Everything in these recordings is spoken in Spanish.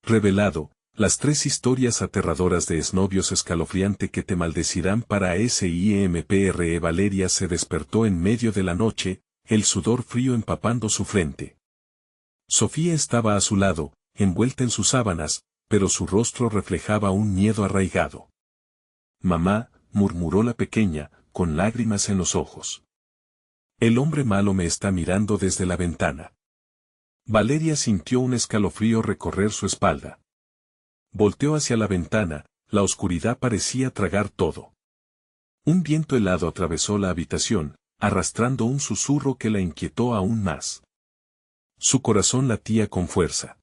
revelado, las 3 historias aterradoras de exnovios escalofriante que te maldecirán para siempre. Valeria se despertó en medio de la noche, el sudor frío empapando su frente. Sofía estaba a su lado, envuelta en sus sábanas, pero su rostro reflejaba un miedo arraigado. «Mamá», murmuró la pequeña, con lágrimas en los ojos. «El hombre malo me está mirando desde la ventana». Valeria sintió un escalofrío recorrer su espalda. Volteó hacia la ventana, la oscuridad parecía tragar todo. Un viento helado atravesó la habitación, arrastrando un susurro que la inquietó aún más. Su corazón latía con fuerza.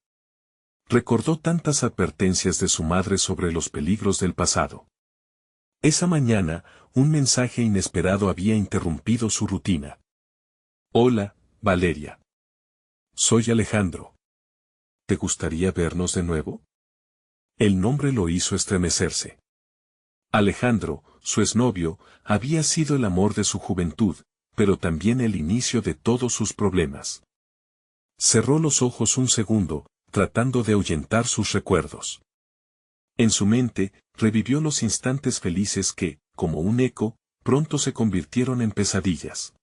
Recordó tantas advertencias de su madre sobre los peligros del pasado. Esa mañana, un mensaje inesperado había interrumpido su rutina. «Hola, Valeria. Soy Alejandro. ¿Te gustaría vernos de nuevo?» El nombre lo hizo estremecerse. Alejandro, su exnovio, había sido el amor de su juventud, pero también el inicio de todos sus problemas. Cerró los ojos un segundo, tratando de ahuyentar sus recuerdos. En su mente, revivió los instantes felices que, como un eco, pronto se convirtieron en pesadillas.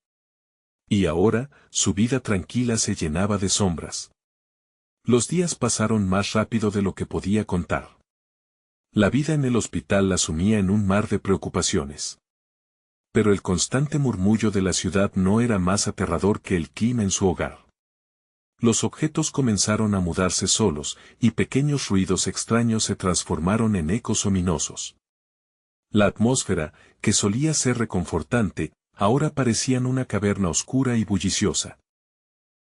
Y ahora, su vida tranquila se llenaba de sombras. Los días pasaron más rápido de lo que podía contar. La vida en el hospital la sumía en un mar de preocupaciones. Pero el constante murmullo de la ciudad no era más aterrador que el clima en su hogar. Los objetos comenzaron a mudarse solos, y pequeños ruidos extraños se transformaron en ecos ominosos. La atmósfera, que solía ser reconfortante, ahora parecía una caverna oscura y bulliciosa.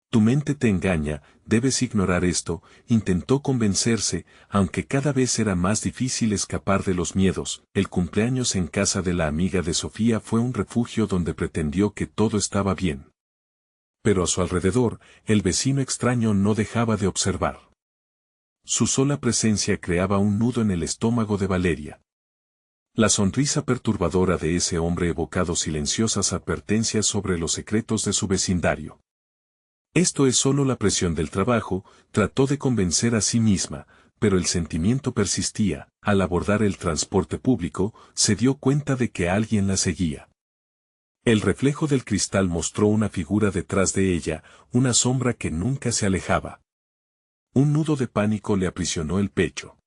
«Tu mente te engaña, debes ignorar esto», intentó convencerse, aunque cada vez era más difícil escapar de los miedos. El cumpleaños en casa de la amiga de Sofía fue un refugio donde pretendió que todo estaba bien. Pero a su alrededor, el vecino extraño no dejaba de observar. Su sola presencia creaba un nudo en el estómago de Valeria. La sonrisa perturbadora de ese hombre evocaba silenciosas advertencias sobre los secretos de su vecindario. «Esto es solo la presión del trabajo», trató de convencer a sí misma, pero el sentimiento persistía. Al abordar el transporte público, se dio cuenta de que alguien la seguía. El reflejo del cristal mostró una figura detrás de ella, una sombra que nunca se alejaba. Un nudo de pánico le aprisionó el pecho.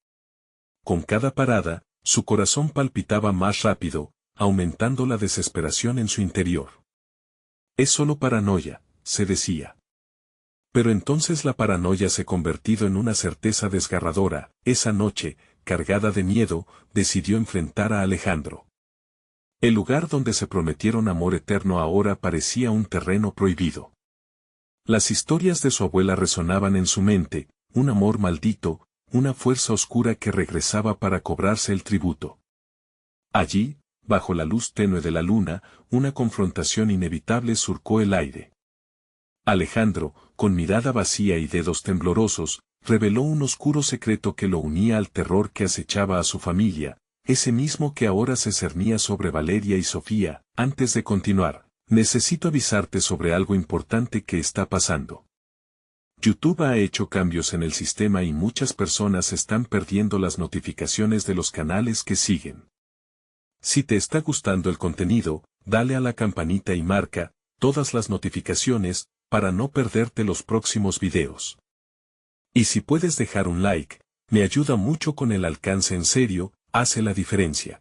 Con cada parada, su corazón palpitaba más rápido, aumentando la desesperación en su interior. «Es solo paranoia», se decía. Pero entonces la paranoia se convirtió en una certeza desgarradora. Esa noche, cargada de miedo, decidió enfrentar a Alejandro. El lugar donde se prometieron amor eterno ahora parecía un terreno prohibido. Las historias de su abuela resonaban en su mente, un amor maldito, una fuerza oscura que regresaba para cobrarse el tributo. Allí, bajo la luz tenue de la luna, una confrontación inevitable surcó el aire. Alejandro, con mirada vacía y dedos temblorosos, reveló un oscuro secreto que lo unía al terror que acechaba a su familia, ese mismo que ahora se cernía sobre Valeria y Sofía. «Antes de continuar, necesito avisarte sobre algo importante que está pasando. YouTube ha hecho cambios en el sistema y muchas personas están perdiendo las notificaciones de los canales que siguen. Si te está gustando el contenido, dale a la campanita y marca todas las notificaciones, para no perderte los próximos videos. Y si puedes dejar un like, me ayuda mucho con el alcance, en serio, hace la diferencia.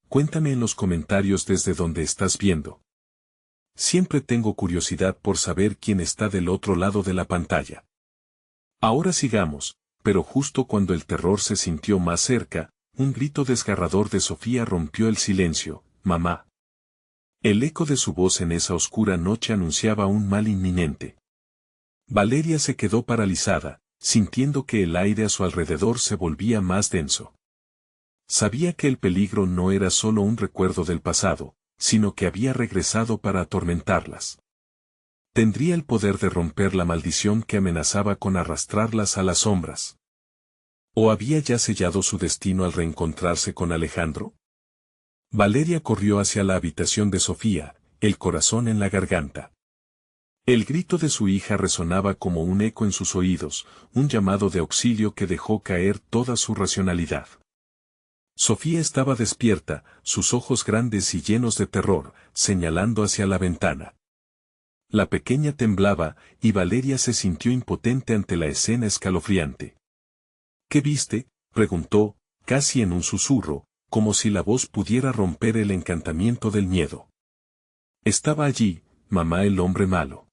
Cuéntame en los comentarios desde dónde estás viendo. Siempre tengo curiosidad por saber quién está del otro lado de la pantalla. Ahora sigamos, pero justo cuando el terror se sintió más cerca, un grito desgarrador de Sofía rompió el silencio. «Mamá». El eco de su voz en esa oscura noche anunciaba un mal inminente. Valeria se quedó paralizada, sintiendo que el aire a su alrededor se volvía más denso. Sabía que el peligro no era solo un recuerdo del pasado, sino que había regresado para atormentarlas. ¿Tendría el poder de romper la maldición que amenazaba con arrastrarlas a las sombras? ¿O había ya sellado su destino al reencontrarse con Alejandro? Valeria corrió hacia la habitación de Sofía, el corazón en la garganta. El grito de su hija resonaba como un eco en sus oídos, un llamado de auxilio que dejó caer toda su racionalidad. Sofía estaba despierta, sus ojos grandes y llenos de terror, señalando hacia la ventana. La pequeña temblaba, y Valeria se sintió impotente ante la escena escalofriante. ¿Qué viste?, preguntó, casi en un susurro, como si la voz pudiera romper el encantamiento del miedo. Estaba allí, mamá, el hombre malo.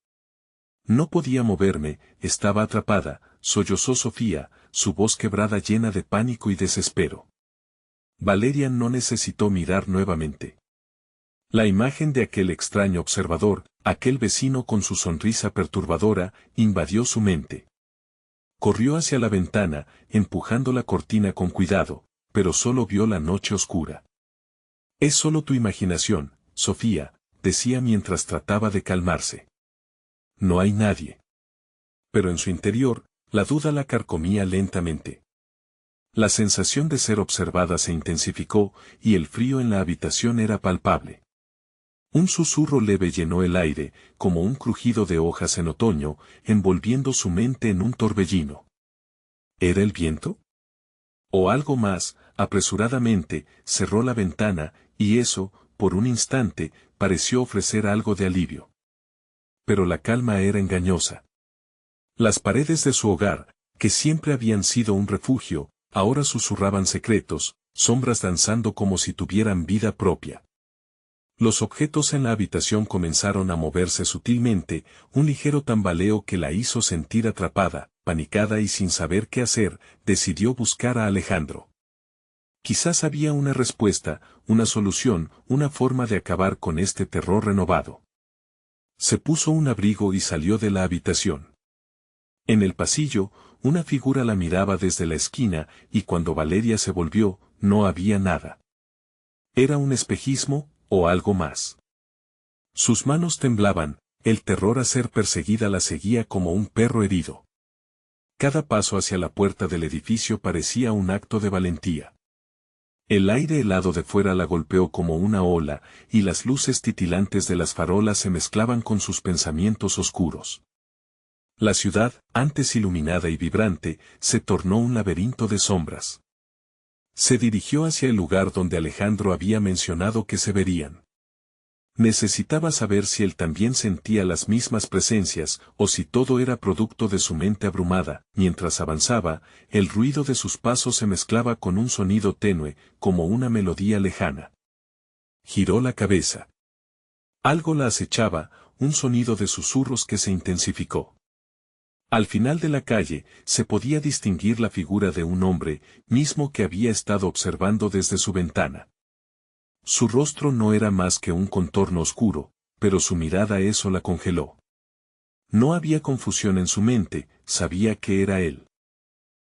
No podía moverme, estaba atrapada, sollozó Sofía, su voz quebrada llena de pánico y desespero. Valeria no necesitó mirar nuevamente. La imagen de aquel extraño observador, aquel vecino con su sonrisa perturbadora, invadió su mente. Corrió hacia la ventana, empujando la cortina con cuidado, pero solo vio la noche oscura. Es solo tu imaginación, Sofía, decía mientras trataba de calmarse. No hay nadie. Pero en su interior, la duda la carcomía lentamente. La sensación de ser observada se intensificó, y el frío en la habitación era palpable. Un susurro leve llenó el aire, como un crujido de hojas en otoño, envolviendo su mente en un torbellino. ¿Era el viento? O algo más, apresuradamente, cerró la ventana, y eso, por un instante, pareció ofrecer algo de alivio. Pero la calma era engañosa. Las paredes de su hogar, que siempre habían sido un refugio, ahora susurraban secretos, sombras danzando como si tuvieran vida propia. Los objetos en la habitación comenzaron a moverse sutilmente, un ligero tambaleo que la hizo sentir atrapada, panicada y sin saber qué hacer, decidió buscar a Alejandro. Quizás había una respuesta, una solución, una forma de acabar con este terror renovado. Se puso un abrigo y salió de la habitación. En el pasillo, una figura la miraba desde la esquina, y cuando Valeria se volvió, no había nada. ¿Era un espejismo, o algo más? Sus manos temblaban, el terror a ser perseguida la seguía como un perro herido. Cada paso hacia la puerta del edificio parecía un acto de valentía. El aire helado de fuera la golpeó como una ola, y las luces titilantes de las farolas se mezclaban con sus pensamientos oscuros. La ciudad, antes iluminada y vibrante, se tornó un laberinto de sombras. Se dirigió hacia el lugar donde Alejandro había mencionado que se verían. Necesitaba saber si él también sentía las mismas presencias, o si todo era producto de su mente abrumada. Mientras avanzaba, el ruido de sus pasos se mezclaba con un sonido tenue, como una melodía lejana. Giró la cabeza. Algo la acechaba, un sonido de susurros que se intensificó. Al final de la calle, se podía distinguir la figura de un hombre, mismo que había estado observando desde su ventana. Su rostro no era más que un contorno oscuro, pero su mirada eso la congeló. No había confusión en su mente, sabía que era él.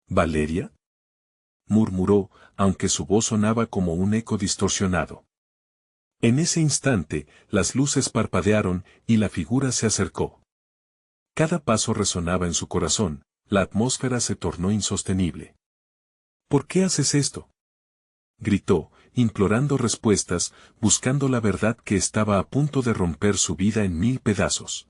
¿Valeria?, murmuró, aunque su voz sonaba como un eco distorsionado. En ese instante, las luces parpadearon, y la figura se acercó. Cada paso resonaba en su corazón, la atmósfera se tornó insostenible. ¿Por qué haces esto?, gritó, implorando respuestas, buscando la verdad que estaba a punto de romper su vida en 1000 pedazos.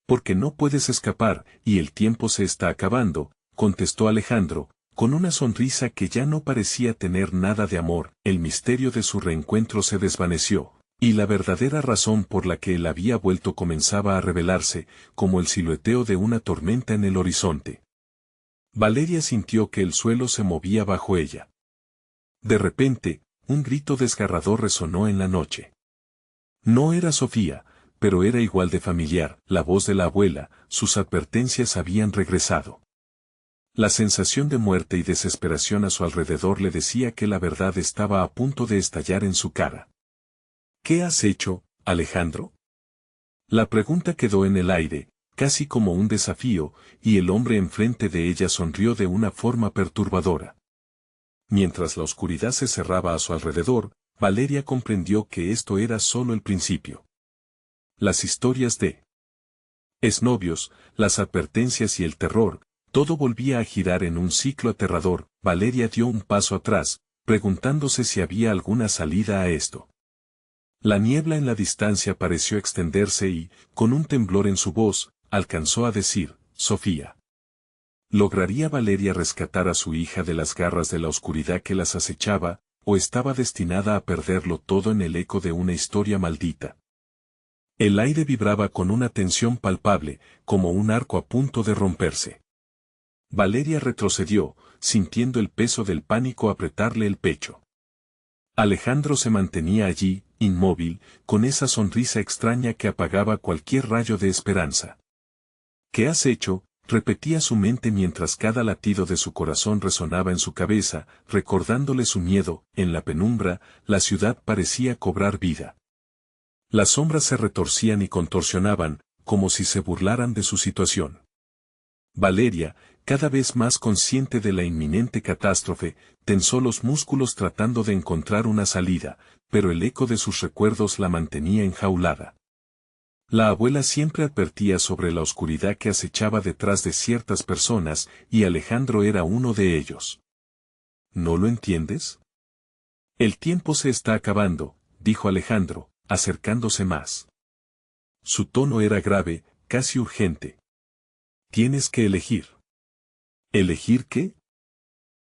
Porque no puedes escapar, y el tiempo se está acabando, contestó Alejandro, con una sonrisa que ya no parecía tener nada de amor. El misterio de su reencuentro se desvaneció, y la verdadera razón por la que él había vuelto comenzaba a revelarse, como el silueteo de una tormenta en el horizonte. Valeria sintió que el suelo se movía bajo ella. De repente, un grito desgarrador resonó en la noche. No era Sofía, pero era igual de familiar, la voz de la abuela. Sus advertencias habían regresado. La sensación de muerte y desesperación a su alrededor le decía que la verdad estaba a punto de estallar en su cara. ¿Qué has hecho, Alejandro?, la pregunta quedó en el aire, casi como un desafío, y el hombre enfrente de ella sonrió de una forma perturbadora. Mientras la oscuridad se cerraba a su alrededor, Valeria comprendió que esto era solo el principio. Las historias de exnovios, las advertencias y el terror, todo volvía a girar en un ciclo aterrador. Valeria dio un paso atrás, preguntándose si había alguna salida a esto. La niebla en la distancia pareció extenderse y, con un temblor en su voz, alcanzó a decir, Sofía. ¿Lograría Valeria rescatar a su hija de las garras de la oscuridad que las acechaba, o estaba destinada a perderlo todo en el eco de una historia maldita? El aire vibraba con una tensión palpable, como un arco a punto de romperse. Valeria retrocedió, sintiendo el peso del pánico apretarle el pecho. Alejandro se mantenía allí, inmóvil, con esa sonrisa extraña que apagaba cualquier rayo de esperanza. ¿Qué has hecho?, repetía su mente mientras cada latido de su corazón resonaba en su cabeza, recordándole su miedo. En la penumbra, la ciudad parecía cobrar vida. Las sombras se retorcían y contorsionaban, como si se burlaran de su situación. Valeria, cada vez más consciente de la inminente catástrofe, tensó los músculos tratando de encontrar una salida, pero el eco de sus recuerdos la mantenía enjaulada. La abuela siempre advertía sobre la oscuridad que acechaba detrás de ciertas personas, y Alejandro era uno de ellos. ¿No lo entiendes? El tiempo se está acabando, dijo Alejandro, acercándose más. Su tono era grave, casi urgente. Tienes que elegir. ¿Elegir qué?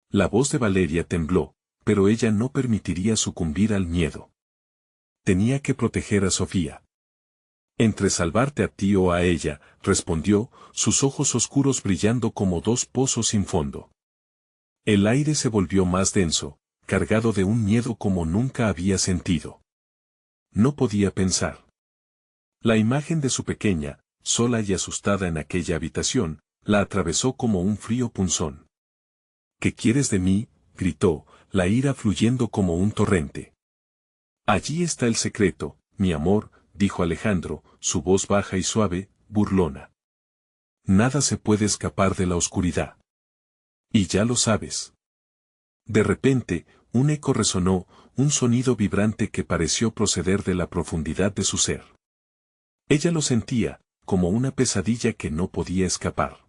La voz de Valeria tembló, pero ella no permitiría sucumbir al miedo. Tenía que proteger a Sofía. Entre salvarte a ti o a ella, respondió, sus ojos oscuros brillando como dos pozos sin fondo. El aire se volvió más denso, cargado de un miedo como nunca había sentido. No podía pensar. La imagen de su pequeña, sola y asustada en aquella habitación, la atravesó como un frío punzón. ¿Qué quieres de mí?, gritó, la ira fluyendo como un torrente. Allí está el secreto, mi amor, dijo Alejandro, su voz baja y suave, burlona. Nada se puede escapar de la oscuridad. Y ya lo sabes. De repente, un eco resonó, un sonido vibrante que pareció proceder de la profundidad de su ser. Ella lo sentía, como una pesadilla que no podía escapar.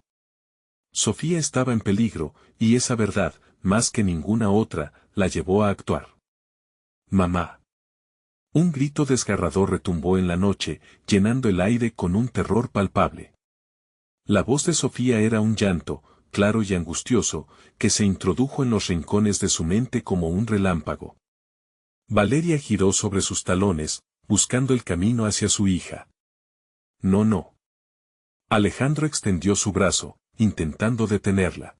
Sofía estaba en peligro, y esa verdad, más que ninguna otra, la llevó a actuar. Mamá. Un grito desgarrador retumbó en la noche, llenando el aire con un terror palpable. La voz de Sofía era un llanto, claro y angustioso, que se introdujo en los rincones de su mente como un relámpago. Valeria giró sobre sus talones, buscando el camino hacia su hija. No, no. Alejandro extendió su brazo, intentando detenerla.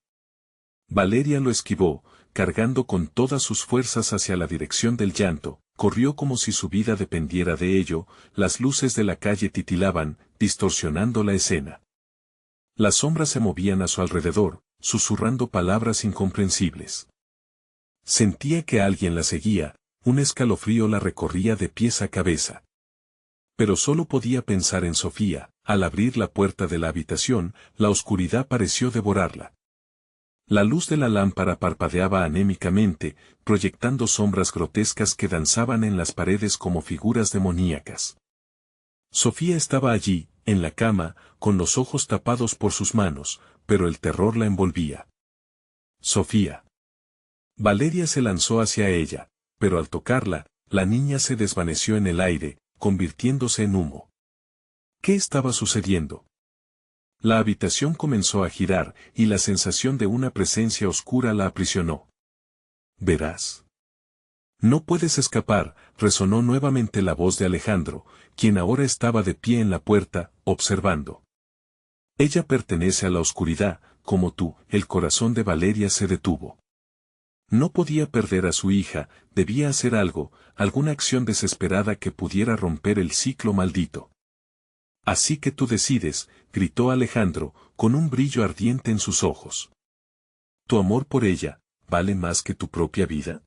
Valeria lo esquivó, cargando con todas sus fuerzas hacia la dirección del llanto, corrió como si su vida dependiera de ello, las luces de la calle titilaban, distorsionando la escena. Las sombras se movían a su alrededor, susurrando palabras incomprensibles. Sentía que alguien la seguía, un escalofrío la recorría de pies a cabeza. Pero solo podía pensar en Sofía. Al abrir la puerta de la habitación, la oscuridad pareció devorarla. La luz de la lámpara parpadeaba anémicamente, proyectando sombras grotescas que danzaban en las paredes como figuras demoníacas. Sofía estaba allí, en la cama, con los ojos tapados por sus manos, pero el terror la envolvía. Sofía. Valeria se lanzó hacia ella, pero al tocarla, la niña se desvaneció en el aire, convirtiéndose en humo. ¿Qué estaba sucediendo? La habitación comenzó a girar, y la sensación de una presencia oscura la aprisionó. Verás. No puedes escapar, resonó nuevamente la voz de Alejandro, quien ahora estaba de pie en la puerta, observando. Ella pertenece a la oscuridad, como tú. El corazón de Valeria se detuvo. No podía perder a su hija, debía hacer algo, alguna acción desesperada que pudiera romper el ciclo maldito. Así que tú decides, gritó Alejandro, con un brillo ardiente en sus ojos. ¿Tu amor por ella vale más que tu propia vida?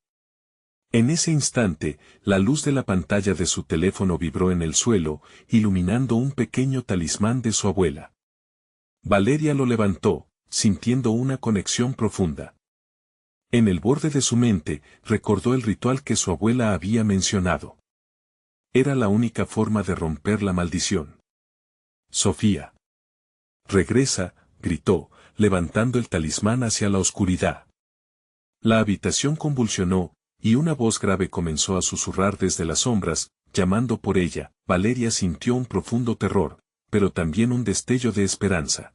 En ese instante, la luz de la pantalla de su teléfono vibró en el suelo, iluminando un pequeño talismán de su abuela. Valeria lo levantó, sintiendo una conexión profunda. En el borde de su mente, recordó el ritual que su abuela había mencionado. Era la única forma de romper la maldición. Sofía. Regresa, gritó, levantando el talismán hacia la oscuridad. La habitación convulsionó, y una voz grave comenzó a susurrar desde las sombras, llamando por ella. Valeria sintió un profundo terror, pero también un destello de esperanza.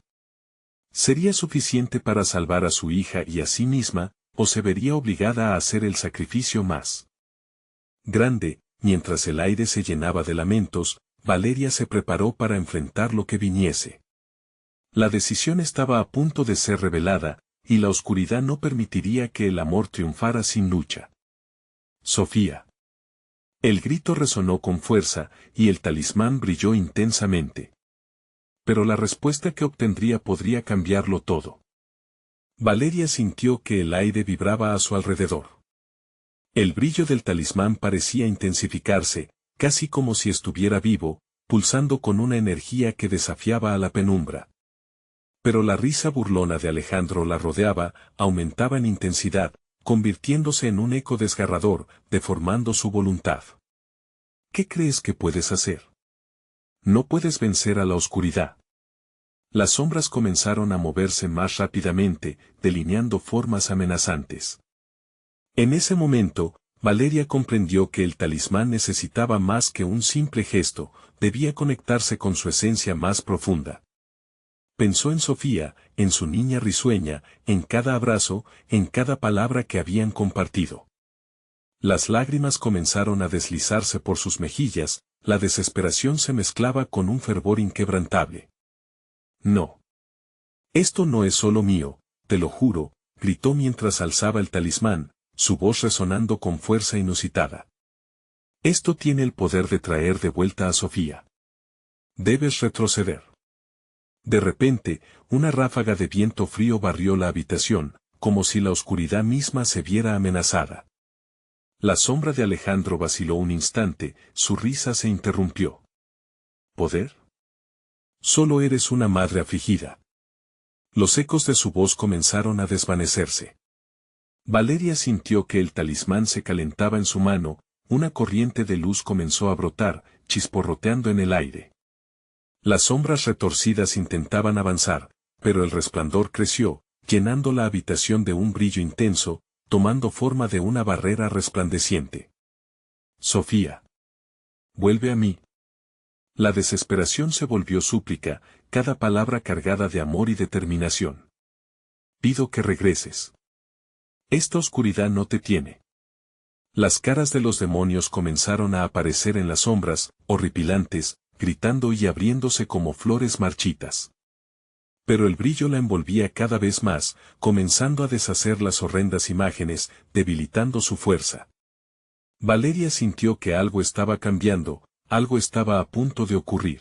¿Sería suficiente para salvar a su hija y a sí misma, o se vería obligada a hacer el sacrificio más grande? Mientras el aire se llenaba de lamentos, Valeria se preparó para enfrentar lo que viniese. La decisión estaba a punto de ser revelada, y la oscuridad no permitiría que el amor triunfara sin lucha. Sofía. El grito resonó con fuerza, y el talismán brilló intensamente. Pero la respuesta que obtendría podría cambiarlo todo. Valeria sintió que el aire vibraba a su alrededor. El brillo del talismán parecía intensificarse, casi como si estuviera vivo, pulsando con una energía que desafiaba a la penumbra. Pero la risa burlona de Alejandro la rodeaba, aumentaba en intensidad, convirtiéndose en un eco desgarrador, deformando su voluntad. ¿Qué crees que puedes hacer? No puedes vencer a la oscuridad. Las sombras comenzaron a moverse más rápidamente, delineando formas amenazantes. En ese momento, Valeria comprendió que el talismán necesitaba más que un simple gesto, debía conectarse con su esencia más profunda. Pensó en Sofía, en su niña risueña, en cada abrazo, en cada palabra que habían compartido. Las lágrimas comenzaron a deslizarse por sus mejillas, la desesperación se mezclaba con un fervor inquebrantable. No. Esto no es solo mío, te lo juro, gritó mientras alzaba el talismán, su voz resonando con fuerza inusitada. Esto tiene el poder de traer de vuelta a Sofía. Debes retroceder. De repente, una ráfaga de viento frío barrió la habitación, como si la oscuridad misma se viera amenazada. La sombra de Alejandro vaciló un instante, su risa se interrumpió. ¿Poder? Solo eres una madre afligida. Los ecos de su voz comenzaron a desvanecerse. Valeria sintió que el talismán se calentaba en su mano, una corriente de luz comenzó a brotar, chisporroteando en el aire. Las sombras retorcidas intentaban avanzar, pero el resplandor creció, llenando la habitación de un brillo intenso, tomando forma de una barrera resplandeciente. Sofía. Vuelve a mí. La desesperación se volvió súplica, cada palabra cargada de amor y determinación. Pido que regreses. Esta oscuridad no te tiene. Las caras de los demonios comenzaron a aparecer en las sombras, horripilantes, gritando y abriéndose como flores marchitas. Pero el brillo la envolvía cada vez más, comenzando a deshacer las horrendas imágenes, debilitando su fuerza. Valeria sintió que algo estaba cambiando, algo estaba a punto de ocurrir.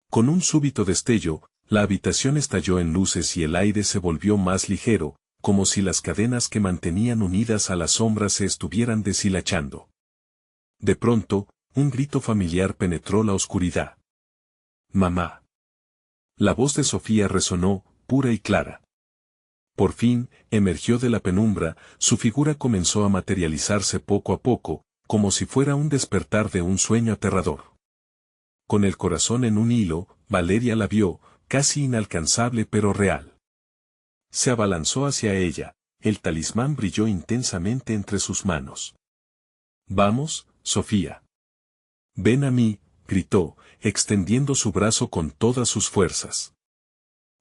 Con un súbito destello, la habitación estalló en luces y el aire se volvió más ligero, como si las cadenas que mantenían unidas a las sombras se estuvieran deshilachando. De pronto, un grito familiar penetró la oscuridad. ¡Mamá! La voz de Sofía resonó, pura y clara. Por fin, emergió de la penumbra, su figura comenzó a materializarse poco a poco, como si fuera un despertar de un sueño aterrador. Con el corazón en un hilo, Valeria la vio, casi inalcanzable pero real. Se abalanzó hacia ella, el talismán brilló intensamente entre sus manos. Vamos, Sofía. Ven a mí, gritó, extendiendo su brazo con todas sus fuerzas.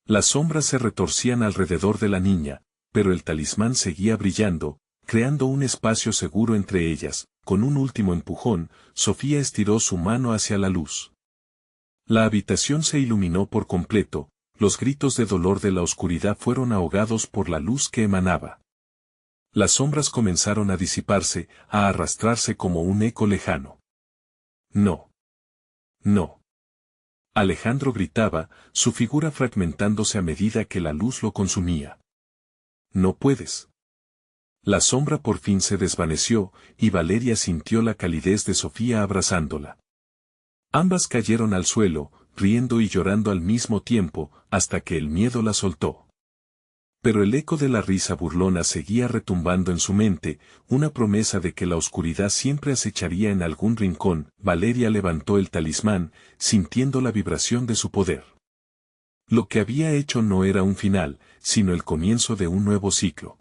Las sombras se retorcían alrededor de la niña, pero el talismán seguía brillando, creando un espacio seguro entre ellas. Con un último empujón, Sofía estiró su mano hacia la luz. La habitación se iluminó por completo, los gritos de dolor de la oscuridad fueron ahogados por la luz que emanaba. Las sombras comenzaron a disiparse, a arrastrarse como un eco lejano. No. No. Alejandro gritaba, su figura fragmentándose a medida que la luz lo consumía. No puedes. La sombra por fin se desvaneció, y Valeria sintió la calidez de Sofía abrazándola. Ambas cayeron al suelo, riendo y llorando al mismo tiempo, hasta que el miedo la soltó. Pero el eco de la risa burlona seguía retumbando en su mente, una promesa de que la oscuridad siempre acecharía en algún rincón. Valeria levantó el talismán, sintiendo la vibración de su poder. Lo que había hecho no era un final, sino el comienzo de un nuevo ciclo.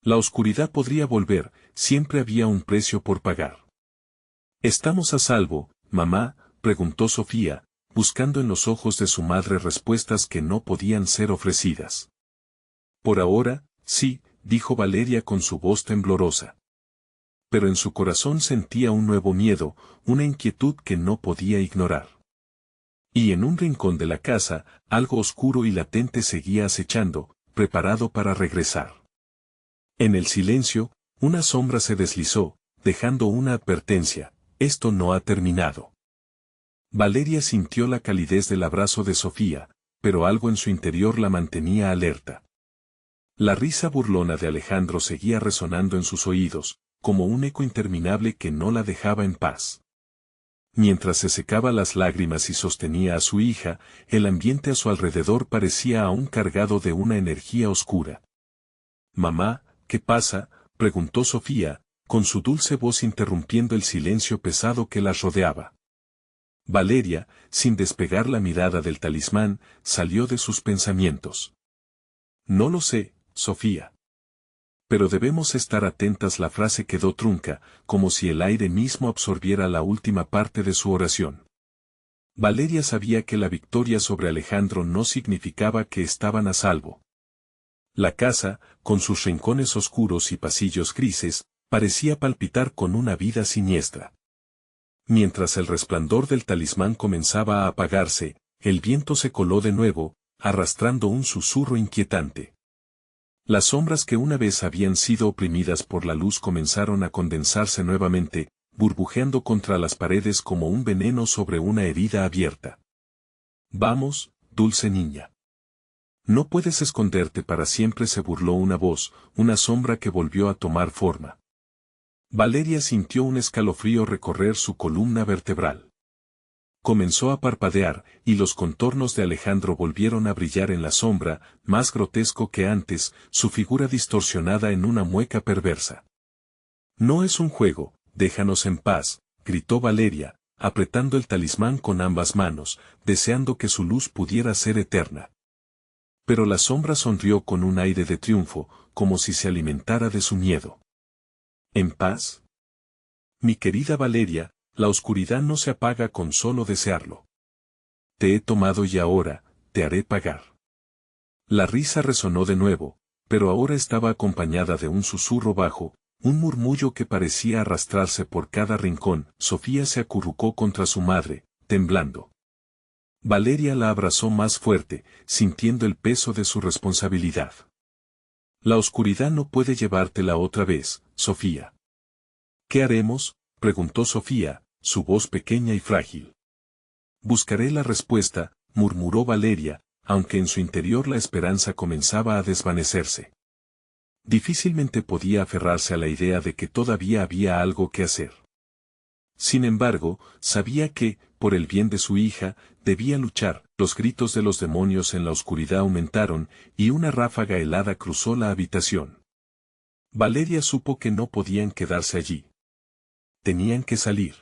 La oscuridad podría volver, siempre había un precio por pagar. ¿Estamos a salvo, mamá?, preguntó Sofía, buscando en los ojos de su madre respuestas que no podían ser ofrecidas. Por ahora, sí, dijo Valeria con su voz temblorosa. Pero en su corazón sentía un nuevo miedo, una inquietud que no podía ignorar. Y en un rincón de la casa, algo oscuro y latente seguía acechando, preparado para regresar. En el silencio, una sombra se deslizó, dejando una advertencia: esto no ha terminado. Valeria sintió la calidez del abrazo de Sofía, pero algo en su interior la mantenía alerta. La risa burlona de Alejandro seguía resonando en sus oídos, como un eco interminable que no la dejaba en paz. Mientras se secaba las lágrimas y sostenía a su hija, el ambiente a su alrededor parecía aún cargado de una energía oscura. «Mamá, ¿qué pasa?», preguntó Sofía, con su dulce voz interrumpiendo el silencio pesado que las rodeaba. Valeria, sin despegar la mirada del talismán, salió de sus pensamientos. «No lo sé, Sofía. Pero debemos estar atentas». La frase quedó trunca, como si el aire mismo absorbiera la última parte de su oración. Valeria sabía que la victoria sobre Alejandro no significaba que estaban a salvo. La casa, con sus rincones oscuros y pasillos grises, parecía palpitar con una vida siniestra. Mientras el resplandor del talismán comenzaba a apagarse, el viento se coló de nuevo, arrastrando un susurro inquietante. Las sombras que una vez habían sido oprimidas por la luz comenzaron a condensarse nuevamente, burbujeando contra las paredes como un veneno sobre una herida abierta. «Vamos, dulce niña. No puedes esconderte para siempre», se burló una voz, una sombra que volvió a tomar forma. Valeria sintió un escalofrío recorrer su columna vertebral. Comenzó a parpadear, y los contornos de Alejandro volvieron a brillar en la sombra, más grotesco que antes, su figura distorsionada en una mueca perversa. «No es un juego, déjanos en paz», gritó Valeria, apretando el talismán con ambas manos, deseando que su luz pudiera ser eterna. Pero la sombra sonrió con un aire de triunfo, como si se alimentara de su miedo. «¿En paz? Mi querida Valeria, la oscuridad no se apaga con solo desearlo. Te he tomado y ahora, te haré pagar». La risa resonó de nuevo, pero ahora estaba acompañada de un susurro bajo, un murmullo que parecía arrastrarse por cada rincón. Sofía se acurrucó contra su madre, temblando. Valeria la abrazó más fuerte, sintiendo el peso de su responsabilidad. «La oscuridad no puede llevártela otra vez, Sofía». «¿Qué haremos?», preguntó Sofía, su voz pequeña y frágil. «Buscaré la respuesta», murmuró Valeria, aunque en su interior la esperanza comenzaba a desvanecerse. Difícilmente podía aferrarse a la idea de que todavía había algo que hacer. Sin embargo, sabía que, por el bien de su hija, debía luchar. Los gritos de los demonios en la oscuridad aumentaron, y una ráfaga helada cruzó la habitación. Valeria supo que no podían quedarse allí. Tenían que salir.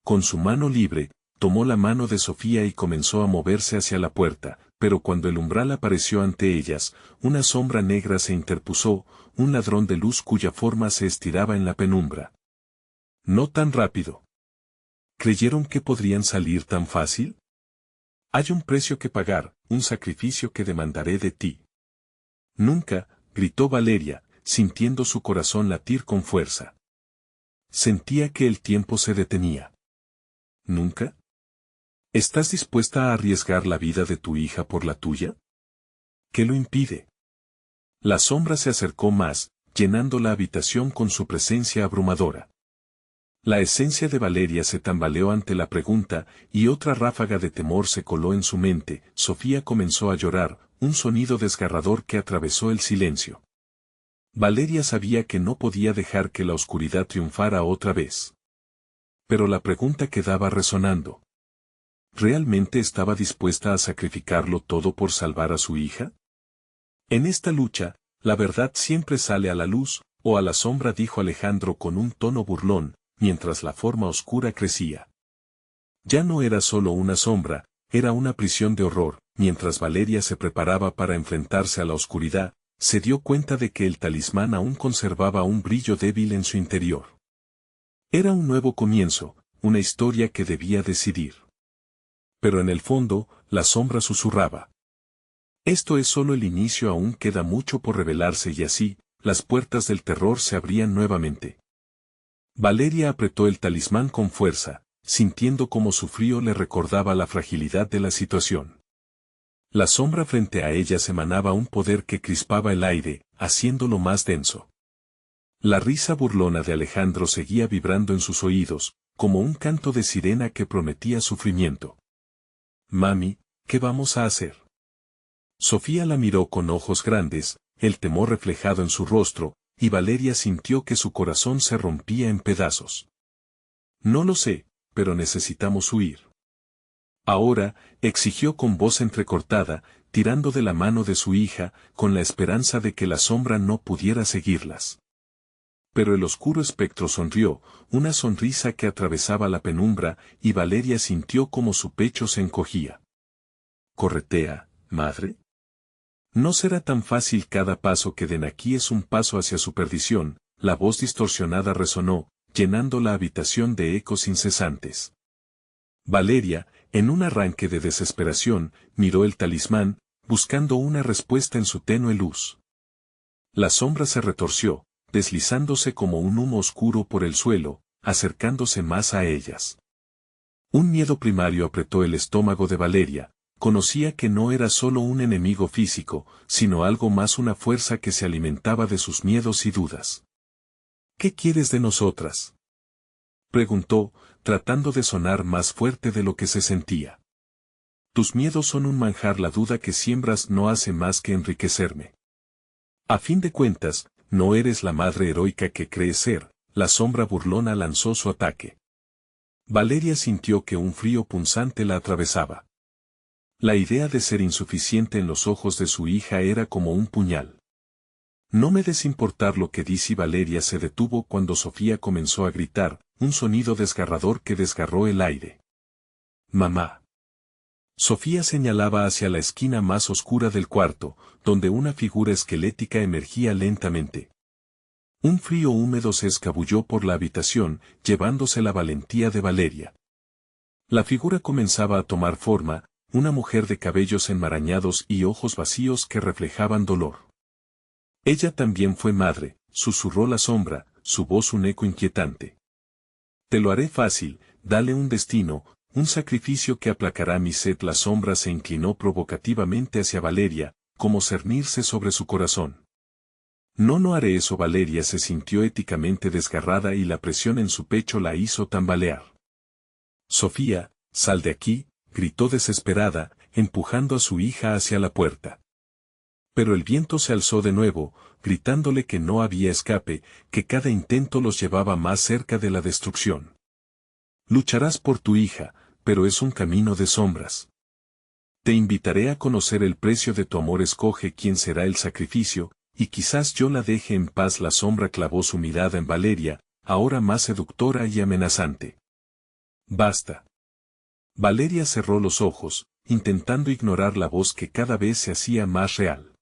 Con su mano libre, tomó la mano de Sofía y comenzó a moverse hacia la puerta, pero cuando el umbral apareció ante ellas, una sombra negra se interpuso, un ladrón de luz cuya forma se estiraba en la penumbra. «No tan rápido. ¿Creyeron que podrían salir tan fácil? Hay un precio que pagar, un sacrificio que demandaré de ti». «Nunca», gritó Valeria, sintiendo su corazón latir con fuerza. Sentía que el tiempo se detenía. «¿Nunca? ¿Estás dispuesta a arriesgar la vida de tu hija por la tuya? ¿Qué lo impide?». La sombra se acercó más, llenando la habitación con su presencia abrumadora. La esencia de Valeria se tambaleó ante la pregunta, y otra ráfaga de temor se coló en su mente. Sofía comenzó a llorar, un sonido desgarrador que atravesó el silencio. Valeria sabía que no podía dejar que la oscuridad triunfara otra vez. Pero la pregunta quedaba resonando. ¿Realmente estaba dispuesta a sacrificarlo todo por salvar a su hija? «En esta lucha, la verdad siempre sale a la luz, o a la sombra», dijo Alejandro con un tono burlón, mientras la forma oscura crecía. Ya no era solo una sombra, era una prisión de horror. Mientras Valeria se preparaba para enfrentarse a la oscuridad, se dio cuenta de que el talismán aún conservaba un brillo débil en su interior. Era un nuevo comienzo, una historia que debía decidir. Pero en el fondo, la sombra susurraba. Esto es solo el inicio, aún queda mucho por revelarse y así, las puertas del terror se abrían nuevamente. Valeria apretó el talismán con fuerza, sintiendo cómo su frío le recordaba la fragilidad de la situación. La sombra frente a ella emanaba un poder que crispaba el aire, haciéndolo más denso. La risa burlona de Alejandro seguía vibrando en sus oídos, como un canto de sirena que prometía sufrimiento. Mami, ¿qué vamos a hacer? Sofía la miró con ojos grandes, el temor reflejado en su rostro, y Valeria sintió que su corazón se rompía en pedazos. No lo sé, pero necesitamos huir. Ahora, exigió con voz entrecortada, tirando de la mano de su hija, con la esperanza de que la sombra no pudiera seguirlas. Pero el oscuro espectro sonrió, una sonrisa que atravesaba la penumbra, y Valeria sintió como su pecho se encogía. «¿Corretea, madre? No será tan fácil, cada paso que den aquí es un paso hacia su perdición», la voz distorsionada resonó, llenando la habitación de ecos incesantes. Valeria, en un arranque de desesperación, miró el talismán, buscando una respuesta en su tenue luz. La sombra se retorció, deslizándose como un humo oscuro por el suelo, acercándose más a ellas. Un miedo primario apretó el estómago de Valeria, conocía que no era solo un enemigo físico, sino algo más, una fuerza que se alimentaba de sus miedos y dudas. «¿Qué quieres de nosotras?», preguntó, tratando de sonar más fuerte de lo que se sentía. «Tus miedos son un manjar, la duda que siembras no hace más que enriquecerme. A fin de cuentas, no eres la madre heroica que crees ser», la sombra burlona lanzó su ataque. Valeria sintió que un frío punzante la atravesaba. La idea de ser insuficiente en los ojos de su hija era como un puñal. «No me des importar lo que dice». Valeria se detuvo cuando Sofía comenzó a gritar, un sonido desgarrador que desgarró el aire. «Mamá». Sofía señalaba hacia la esquina más oscura del cuarto, donde una figura esquelética emergía lentamente. Un frío húmedo se escabulló por la habitación, llevándose la valentía de Valeria. La figura comenzaba a tomar forma, una mujer de cabellos enmarañados y ojos vacíos que reflejaban dolor. «Ella también fue madre», susurró la sombra, su voz un eco inquietante. «Te lo haré fácil, dale un destino, un sacrificio que aplacará mi sed». La sombra se inclinó provocativamente hacia Valeria, como cernirse sobre su corazón. «No haré eso». Valeria se sintió éticamente desgarrada y la presión en su pecho la hizo tambalear. «Sofía, sal de aquí», gritó desesperada, empujando a su hija hacia la puerta. Pero el viento se alzó de nuevo, gritándole que no había escape, que cada intento los llevaba más cerca de la destrucción. «Lucharás por tu hija, pero es un camino de sombras. Te invitaré a conocer el precio de tu amor, escoge quién será el sacrificio, y quizás yo la deje en paz». La sombra clavó su mirada en Valeria, ahora más seductora y amenazante. «Basta». Valeria cerró los ojos, intentando ignorar la voz que cada vez se hacía más real.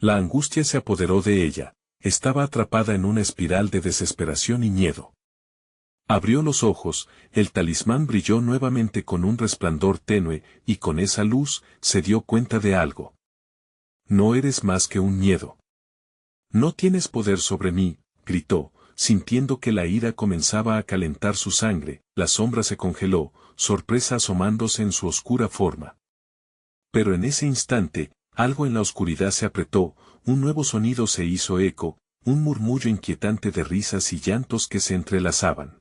La angustia se apoderó de ella, estaba atrapada en una espiral de desesperación y miedo. Abrió los ojos, el talismán brilló nuevamente con un resplandor tenue, y con esa luz, se dio cuenta de algo. «No eres más que un miedo. No tienes poder sobre mí», gritó, sintiendo que la ira comenzaba a calentar su sangre. La sombra se congeló, sorpresa asomándose en su oscura forma. Pero en ese instante, algo en la oscuridad se apretó, un nuevo sonido se hizo eco, un murmullo inquietante de risas y llantos que se entrelazaban.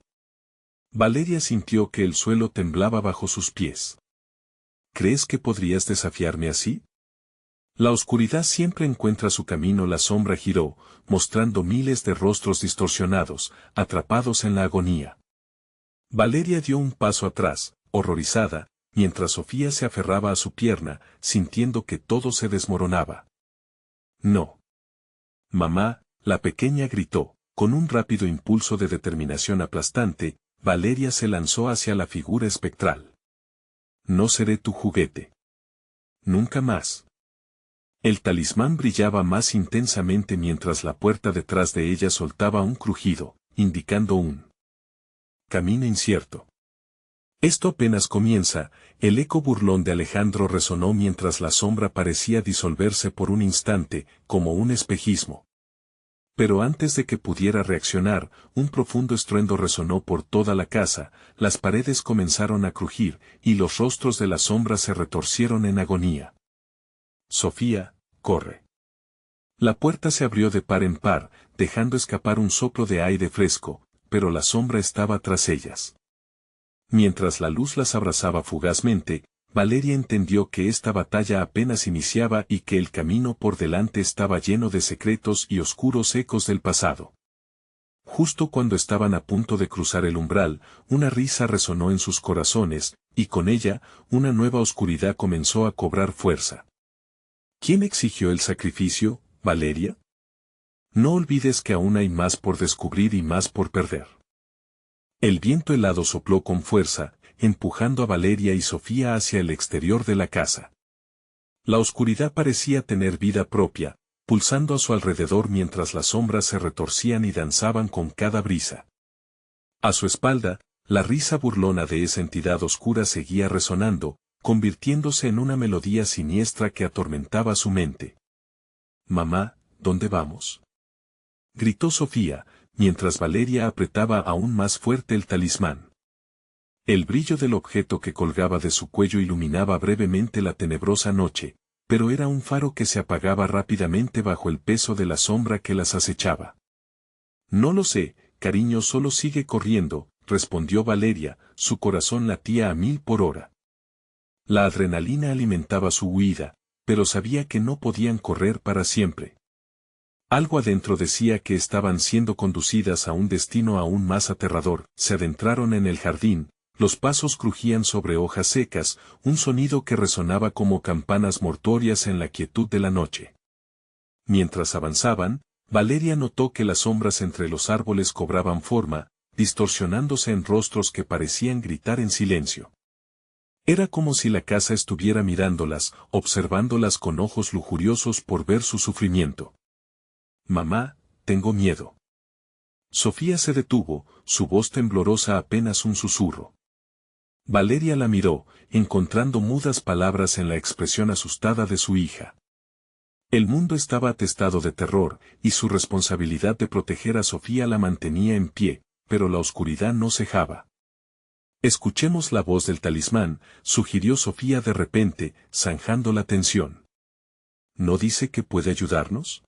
Valeria sintió que el suelo temblaba bajo sus pies. «¿Crees que podrías desafiarme así?». «La oscuridad siempre encuentra su camino». La sombra giró, mostrando miles de rostros distorsionados, atrapados en la agonía. Valeria dio un paso atrás, horrorizada, mientras Sofía se aferraba a su pierna, sintiendo que todo se desmoronaba. «No. Mamá», la pequeña gritó, con un rápido impulso de determinación aplastante. Valeria se lanzó hacia la figura espectral. «No seré tu juguete. Nunca más». El talismán brillaba más intensamente mientras la puerta detrás de ella soltaba un crujido, indicando un camino incierto. Esto apenas comienza, el eco burlón de Alejandro resonó mientras la sombra parecía disolverse por un instante, como un espejismo. Pero antes de que pudiera reaccionar, un profundo estruendo resonó por toda la casa, las paredes comenzaron a crujir, y los rostros de la sombra se retorcieron en agonía. Sofía, corre. La puerta se abrió de par en par, dejando escapar un soplo de aire fresco, pero la sombra estaba tras ellas. Mientras la luz las abrazaba fugazmente, Valeria entendió que esta batalla apenas iniciaba y que el camino por delante estaba lleno de secretos y oscuros ecos del pasado. Justo cuando estaban a punto de cruzar el umbral, una risa resonó en sus corazones, y con ella, una nueva oscuridad comenzó a cobrar fuerza. ¿Quién exigió el sacrificio, Valeria? No olvides que aún hay más por descubrir y más por perder. El viento helado sopló con fuerza, empujando a Valeria y Sofía hacia el exterior de la casa. La oscuridad parecía tener vida propia, pulsando a su alrededor mientras las sombras se retorcían y danzaban con cada brisa. A su espalda, la risa burlona de esa entidad oscura seguía resonando, convirtiéndose en una melodía siniestra que atormentaba su mente. «Mamá, ¿dónde vamos?», gritó Sofía, mientras Valeria apretaba aún más fuerte el talismán. El brillo del objeto que colgaba de su cuello iluminaba brevemente la tenebrosa noche, pero era un faro que se apagaba rápidamente bajo el peso de la sombra que las acechaba. «No lo sé, cariño, solo sigue corriendo», respondió Valeria, su corazón latía a 1000 por hora. La adrenalina alimentaba su huida, pero sabía que no podían correr para siempre. Algo adentro decía que estaban siendo conducidas a un destino aún más aterrador. Se adentraron en el jardín. Los pasos crujían sobre hojas secas, un sonido que resonaba como campanas mortuorias en la quietud de la noche. Mientras avanzaban, Valeria notó que las sombras entre los árboles cobraban forma, distorsionándose en rostros que parecían gritar en silencio. Era como si la casa estuviera mirándolas, observándolas con ojos lujuriosos por ver su sufrimiento. «Mamá, tengo miedo». Sofía se detuvo, su voz temblorosa apenas un susurro. Valeria la miró, encontrando mudas palabras en la expresión asustada de su hija. El mundo estaba atestado de terror, y su responsabilidad de proteger a Sofía la mantenía en pie, pero la oscuridad no cejaba. «Escuchemos la voz del talismán», sugirió Sofía de repente, zanjando la tensión. «¿No dice que puede ayudarnos?».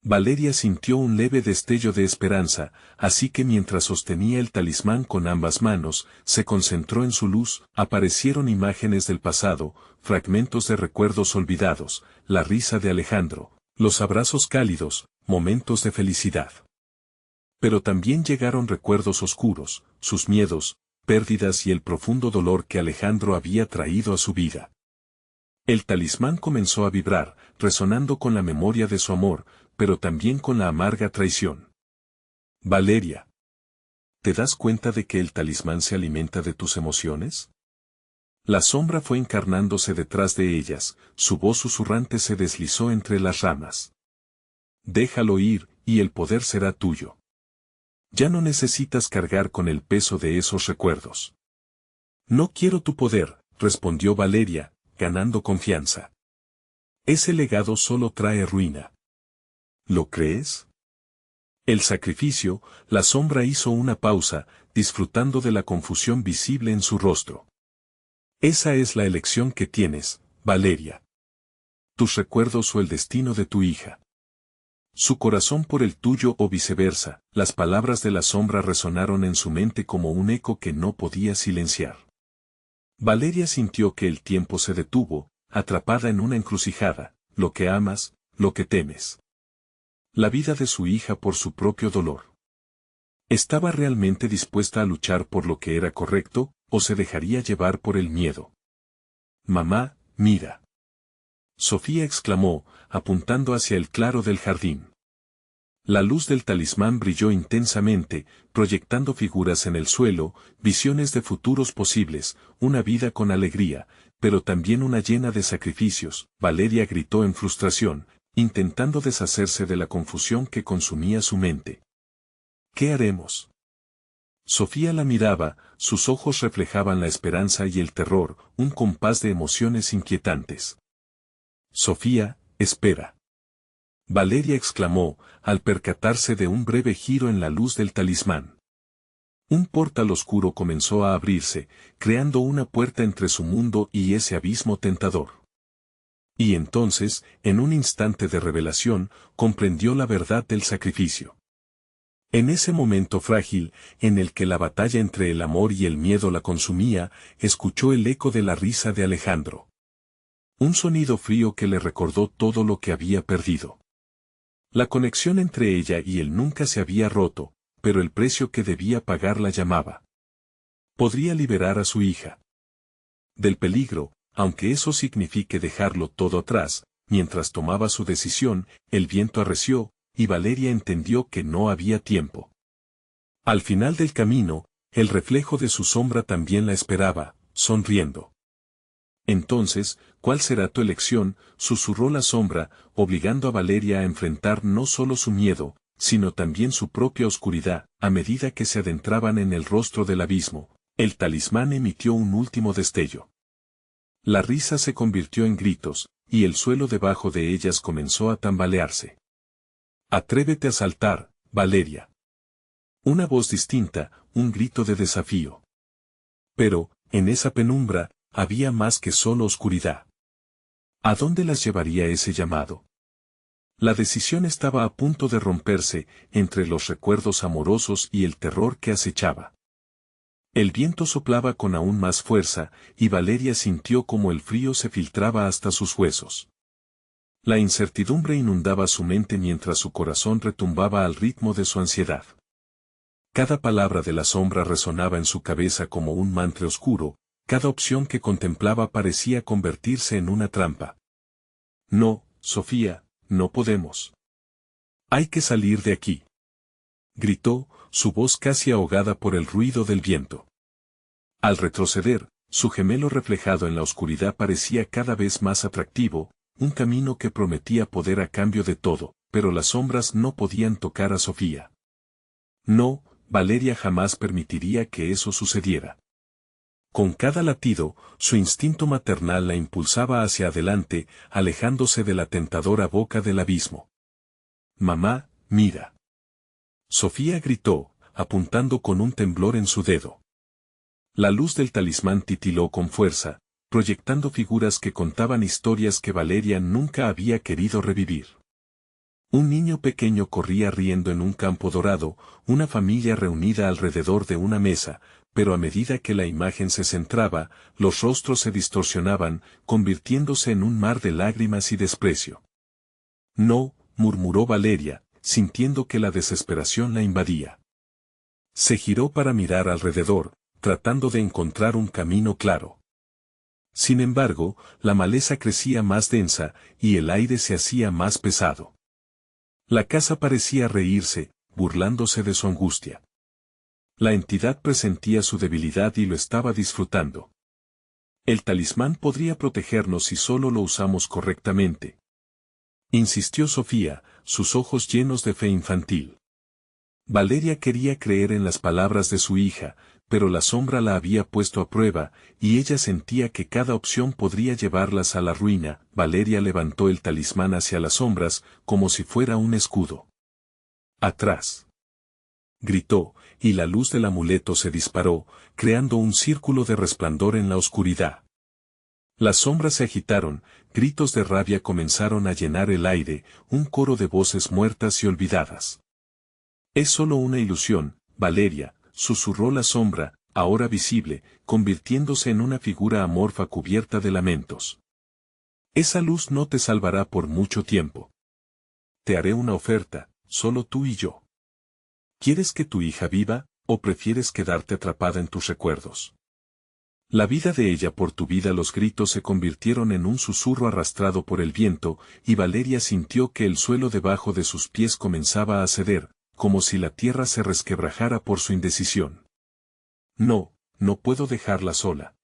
Valeria sintió un leve destello de esperanza, así que mientras sostenía el talismán con ambas manos, se concentró en su luz. Aparecieron imágenes del pasado, fragmentos de recuerdos olvidados, la risa de Alejandro, los abrazos cálidos, momentos de felicidad. Pero también llegaron recuerdos oscuros, sus miedos, pérdidas y el profundo dolor que Alejandro había traído a su vida. El talismán comenzó a vibrar, resonando con la memoria de su amor, pero también con la amarga traición. «Valeria, ¿te das cuenta de que el talismán se alimenta de tus emociones?». La sombra fue encarnándose detrás de ellas, su voz susurrante se deslizó entre las ramas. «Déjalo ir, y el poder será tuyo. Ya no necesitas cargar con el peso de esos recuerdos». «No quiero tu poder», respondió Valeria, ganando confianza. «Ese legado solo trae ruina». «¿Lo crees?». El sacrificio, la sombra hizo una pausa, disfrutando de la confusión visible en su rostro. «Esa es la elección que tienes, Valeria. Tus recuerdos o el destino de tu hija. Su corazón por el tuyo o viceversa». Las palabras de la sombra resonaron en su mente como un eco que no podía silenciar. Valeria sintió que el tiempo se detuvo, atrapada en una encrucijada: lo que amas, lo que temes. La vida de su hija por su propio dolor. ¿Estaba realmente dispuesta a luchar por lo que era correcto, o se dejaría llevar por el miedo? «Mamá, mira». Sofía exclamó, apuntando hacia el claro del jardín. La luz del talismán brilló intensamente, proyectando figuras en el suelo, visiones de futuros posibles, una vida con alegría, pero también una llena de sacrificios. Valeria gritó en frustración, intentando deshacerse de la confusión que consumía su mente. «¿Qué haremos?». Sofía la miraba, sus ojos reflejaban la esperanza y el terror, un compás de emociones inquietantes. Sofía, espera. Valeria exclamó, al percatarse de un breve giro en la luz del talismán. Un portal oscuro comenzó a abrirse, creando una puerta entre su mundo y ese abismo tentador. Y entonces, en un instante de revelación, comprendió la verdad del sacrificio. En ese momento frágil, en el que la batalla entre el amor y el miedo la consumía, escuchó el eco de la risa de Alejandro. Un sonido frío que le recordó todo lo que había perdido. La conexión entre ella y él nunca se había roto, pero el precio que debía pagar la llamaba. Podría liberar a su hija del peligro, aunque eso signifique dejarlo todo atrás. Mientras tomaba su decisión, el viento arreció, y Valeria entendió que no había tiempo. Al final del camino, el reflejo de su sombra también la esperaba, sonriendo. Entonces, ¿cuál será tu elección?, susurró la sombra, obligando a Valeria a enfrentar no solo su miedo, sino también su propia oscuridad. A medida que se adentraban en el rostro del abismo, el talismán emitió un último destello. La risa se convirtió en gritos, y el suelo debajo de ellas comenzó a tambalearse. Atrévete a saltar, Valeria. Una voz distinta, un grito de desafío. Pero, en esa penumbra, había más que solo oscuridad. ¿A dónde las llevaría ese llamado? La decisión estaba a punto de romperse, entre los recuerdos amorosos y el terror que acechaba. El viento soplaba con aún más fuerza, y Valeria sintió como el frío se filtraba hasta sus huesos. La incertidumbre inundaba su mente mientras su corazón retumbaba al ritmo de su ansiedad. Cada palabra de la sombra resonaba en su cabeza como un mantra oscuro, cada opción que contemplaba parecía convertirse en una trampa. No, Sofía, no podemos. Hay que salir de aquí. Gritó, su voz casi ahogada por el ruido del viento. Al retroceder, su gemelo reflejado en la oscuridad parecía cada vez más atractivo, un camino que prometía poder a cambio de todo, pero las sombras no podían tocar a Sofía. No, Valeria jamás permitiría que eso sucediera. Con cada latido, su instinto maternal la impulsaba hacia adelante, alejándose de la tentadora boca del abismo. Mamá, mira. Sofía gritó, apuntando con un temblor en su dedo. La luz del talismán titiló con fuerza, proyectando figuras que contaban historias que Valeria nunca había querido revivir. Un niño pequeño corría riendo en un campo dorado, una familia reunida alrededor de una mesa, pero a medida que la imagen se centraba, los rostros se distorsionaban, convirtiéndose en un mar de lágrimas y desprecio. No, murmuró Valeria, sintiendo que la desesperación la invadía. Se giró para mirar alrededor, tratando de encontrar un camino claro. Sin embargo, la maleza crecía más densa, y el aire se hacía más pesado. La casa parecía reírse, burlándose de su angustia. La entidad presentía su debilidad y lo estaba disfrutando. El talismán podría protegernos si solo lo usamos correctamente, insistió Sofía, sus ojos llenos de fe infantil. Valeria quería creer en las palabras de su hija, pero la sombra la había puesto a prueba, y ella sentía que cada opción podría llevarlas a la ruina. Valeria levantó el talismán hacia las sombras, como si fuera un escudo. ¡Atrás!, gritó, y la luz del amuleto se disparó, creando un círculo de resplandor en la oscuridad. Las sombras se agitaron, gritos de rabia comenzaron a llenar el aire, un coro de voces muertas y olvidadas. Es solo una ilusión, Valeria, susurró la sombra, ahora visible, convirtiéndose en una figura amorfa cubierta de lamentos. Esa luz no te salvará por mucho tiempo. Te haré una oferta, solo tú y yo. ¿Quieres que tu hija viva, o prefieres quedarte atrapada en tus recuerdos? La vida de ella por tu vida. Los gritos se convirtieron en un susurro arrastrado por el viento, y Valeria sintió que el suelo debajo de sus pies comenzaba a ceder, como si la tierra se resquebrajara por su indecisión. No, no puedo dejarla sola.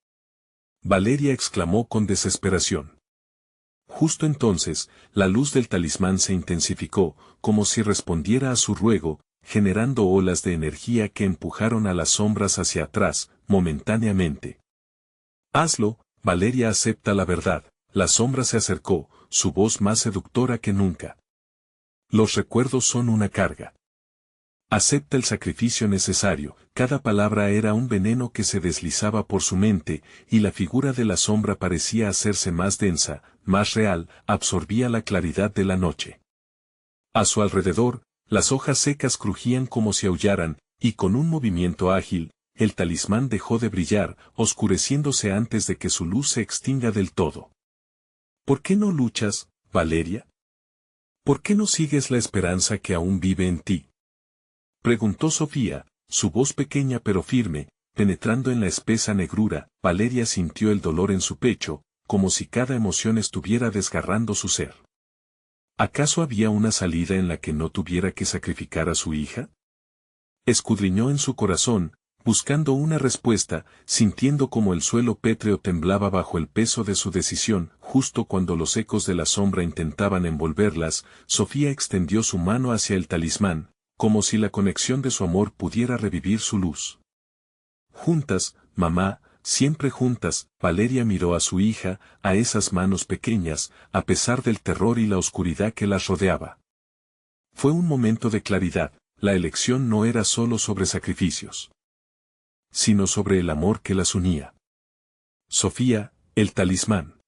Valeria exclamó con desesperación. Justo entonces, la luz del talismán se intensificó, como si respondiera a su ruego, generando olas de energía que empujaron a las sombras hacia atrás, momentáneamente. Hazlo, Valeria acepta la verdad. La sombra se acercó, su voz más seductora que nunca. Los recuerdos son una carga. Acepta el sacrificio necesario. Cada palabra era un veneno que se deslizaba por su mente, y la figura de la sombra parecía hacerse más densa, más real, absorbía la claridad de la noche. A su alrededor, las hojas secas crujían como si aullaran, y con un movimiento ágil, el talismán dejó de brillar, oscureciéndose antes de que su luz se extinga del todo. ¿Por qué no luchas, Valeria? ¿Por qué no sigues la esperanza que aún vive en ti? Preguntó Sofía, su voz pequeña pero firme, penetrando en la espesa negrura. Valeria sintió el dolor en su pecho, como si cada emoción estuviera desgarrando su ser. ¿Acaso había una salida en la que no tuviera que sacrificar a su hija? Escudriñó en su corazón, buscando una respuesta, sintiendo como el suelo pétreo temblaba bajo el peso de su decisión. Justo cuando los ecos de la sombra intentaban envolverlas, Sofía extendió su mano hacia el talismán, como si la conexión de su amor pudiera revivir su luz. Juntas, mamá, siempre juntas. Valeria miró a su hija, a esas manos pequeñas, a pesar del terror y la oscuridad que las rodeaba. Fue un momento de claridad. La elección no era solo sobre sacrificios, sino sobre el amor que las unía. Sofía, el talismán.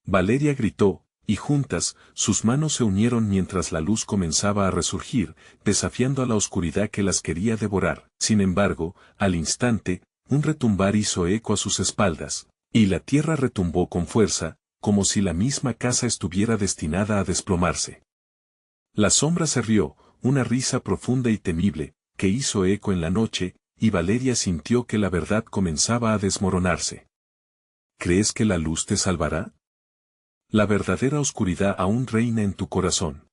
Valeria gritó, y juntas, sus manos se unieron mientras la luz comenzaba a resurgir, desafiando a la oscuridad que las quería devorar. Sin embargo, al instante, un retumbar hizo eco a sus espaldas, y la tierra retumbó con fuerza, como si la misma casa estuviera destinada a desplomarse. La sombra se rió, una risa profunda y temible, que hizo eco en la noche, y Valeria sintió que la verdad comenzaba a desmoronarse. ¿Crees que la luz te salvará? La verdadera oscuridad aún reina en tu corazón.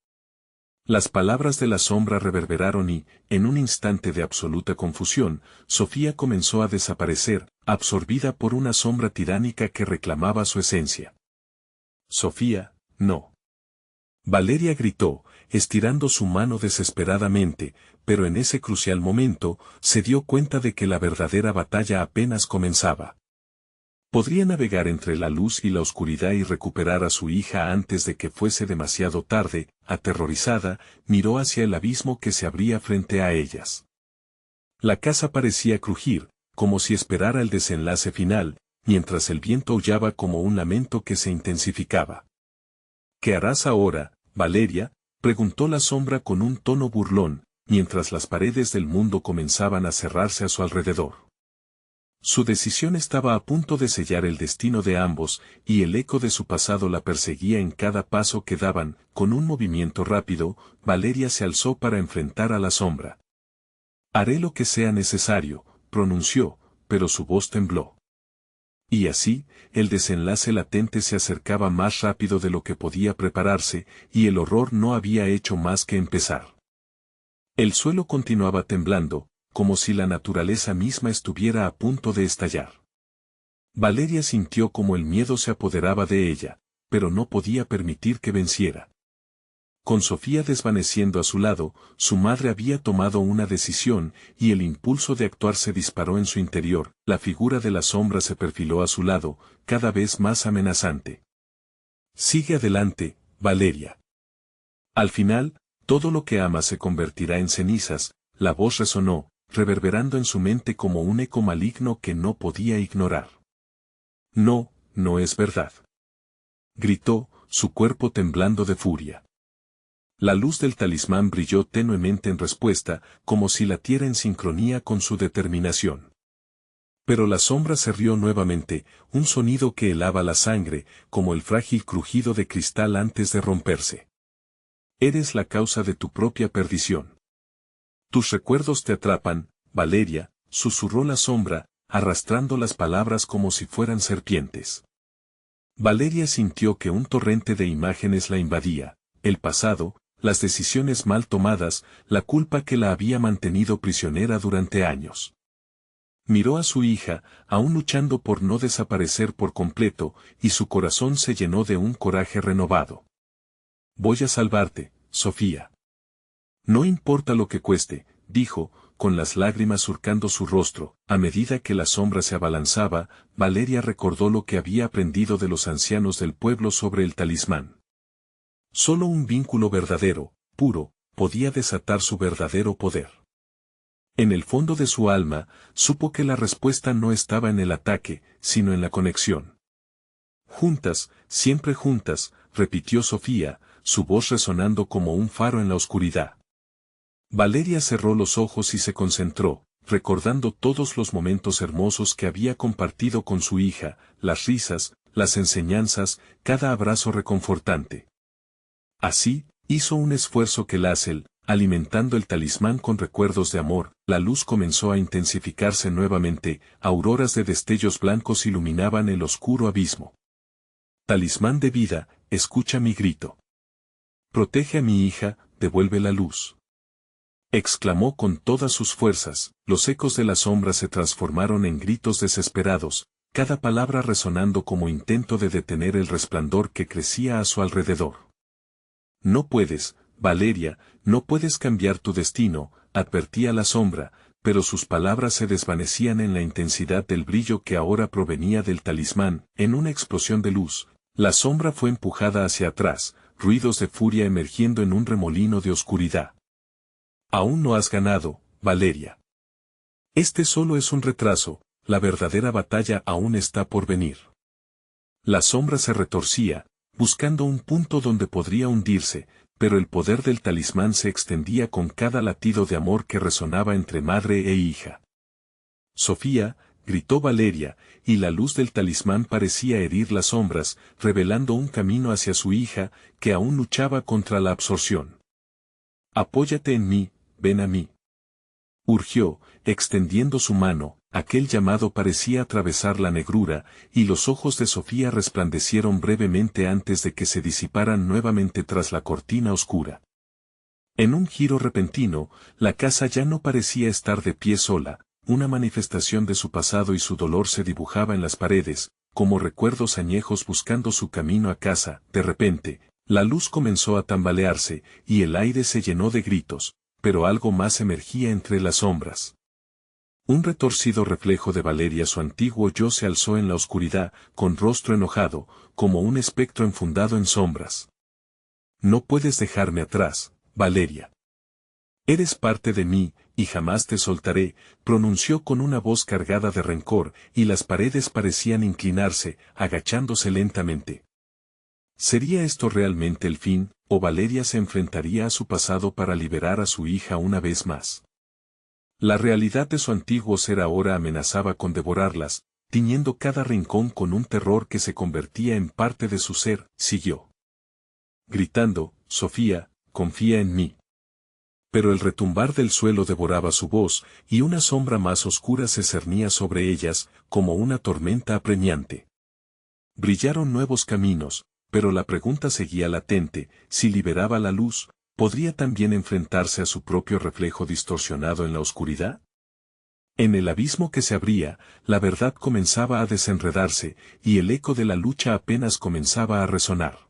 Las palabras de la sombra reverberaron y, en un instante de absoluta confusión, Sofía comenzó a desaparecer, absorbida por una sombra tiránica que reclamaba su esencia. Sofía, no. Valeria gritó, estirando su mano desesperadamente, pero en ese crucial momento, se dio cuenta de que la verdadera batalla apenas comenzaba. Podría navegar entre la luz y la oscuridad y recuperar a su hija antes de que fuese demasiado tarde. Aterrorizada, miró hacia el abismo que se abría frente a ellas. La casa parecía crujir, como si esperara el desenlace final, mientras el viento aullaba como un lamento que se intensificaba. ¿Qué harás ahora, Valeria?, preguntó la sombra con un tono burlón, mientras las paredes del mundo comenzaban a cerrarse a su alrededor. Su decisión estaba a punto de sellar el destino de ambos, y el eco de su pasado la perseguía en cada paso que daban. Con un movimiento rápido, Valeria se alzó para enfrentar a la sombra. Haré lo que sea necesario, pronunció, pero su voz tembló. Y así, el desenlace latente se acercaba más rápido de lo que podía prepararse, y el horror no había hecho más que empezar. El suelo continuaba temblando, como si la naturaleza misma estuviera a punto de estallar. Valeria sintió como el miedo se apoderaba de ella, pero no podía permitir que venciera. Con Sofía desvaneciendo a su lado, su madre había tomado una decisión, y el impulso de actuar se disparó en su interior. La figura de la sombra se perfiló a su lado, cada vez más amenazante. Sigue adelante, Valeria. Al final, todo lo que amas se convertirá en cenizas. La voz resonó, reverberando en su mente como un eco maligno que no podía ignorar. No, no es verdad. Gritó, su cuerpo temblando de furia. La luz del talismán brilló tenuemente en respuesta, como si latiera en sincronía con su determinación. Pero la sombra se rió nuevamente, un sonido que helaba la sangre, como el frágil crujido de cristal antes de romperse. Eres la causa de tu propia perdición. Tus recuerdos te atrapan, Valeria, susurró la sombra, arrastrando las palabras como si fueran serpientes. Valeria sintió que un torrente de imágenes la invadía, el pasado, las decisiones mal tomadas, la culpa que la había mantenido prisionera durante años. Miró a su hija, aún luchando por no desaparecer por completo, y su corazón se llenó de un coraje renovado. Voy a salvarte, Sofía. No importa lo que cueste, dijo, con las lágrimas surcando su rostro. A medida que la sombra se abalanzaba, Valeria recordó lo que había aprendido de los ancianos del pueblo sobre el talismán. Solo un vínculo verdadero, puro, podía desatar su verdadero poder. En el fondo de su alma, supo que la respuesta no estaba en el ataque, sino en la conexión. Juntas, siempre juntas, repitió Sofía, su voz resonando como un faro en la oscuridad. Valeria cerró los ojos y se concentró, recordando todos los momentos hermosos que había compartido con su hija, las risas, las enseñanzas, cada abrazo reconfortante. Así, hizo un esfuerzo que Lassel, alimentando el talismán con recuerdos de amor, la luz comenzó a intensificarse nuevamente, auroras de destellos blancos iluminaban el oscuro abismo. Talismán de vida, escucha mi grito. Protege a mi hija, devuelve la luz. Exclamó con todas sus fuerzas, los ecos de la sombra se transformaron en gritos desesperados, cada palabra resonando como intento de detener el resplandor que crecía a su alrededor. No puedes, Valeria, no puedes cambiar tu destino, advertía la sombra, pero sus palabras se desvanecían en la intensidad del brillo que ahora provenía del talismán. En una explosión de luz, la sombra fue empujada hacia atrás, ruidos de furia emergiendo en un remolino de oscuridad. Aún no has ganado, Valeria. Este solo es un retraso, la verdadera batalla aún está por venir. La sombra se retorcía, buscando un punto donde podría hundirse, pero el poder del talismán se extendía con cada latido de amor que resonaba entre madre e hija. Sofía, gritó Valeria, y la luz del talismán parecía herir las sombras, revelando un camino hacia su hija, que aún luchaba contra la absorción. Apóyate en mí, ven a mí. Urgió, extendiendo su mano, aquel llamado parecía atravesar la negrura, y los ojos de Sofía resplandecieron brevemente antes de que se disiparan nuevamente tras la cortina oscura. En un giro repentino, la casa ya no parecía estar de pie sola, una manifestación de su pasado y su dolor se dibujaba en las paredes, como recuerdos añejos buscando su camino a casa. De repente, la luz comenzó a tambalearse, y el aire se llenó de gritos, pero algo más emergía entre las sombras. Un retorcido reflejo de Valeria, su antiguo yo, se alzó en la oscuridad, con rostro enojado, como un espectro enfundado en sombras. No puedes dejarme atrás, Valeria. Eres parte de mí, y jamás te soltaré, pronunció con una voz cargada de rencor, y las paredes parecían inclinarse, agachándose lentamente. ¿Sería esto realmente el fin, o Valeria se enfrentaría a su pasado para liberar a su hija una vez más? La realidad de su antiguo ser ahora amenazaba con devorarlas, tiñendo cada rincón con un terror que se convertía en parte de su ser. Siguió gritando, Sofía, confía en mí. Pero el retumbar del suelo devoraba su voz, y una sombra más oscura se cernía sobre ellas, como una tormenta apremiante. Brillaron nuevos caminos, pero la pregunta seguía latente: si liberaba la luz, ¿podría también enfrentarse a su propio reflejo distorsionado en la oscuridad? En el abismo que se abría, la verdad comenzaba a desenredarse, y el eco de la lucha apenas comenzaba a resonar.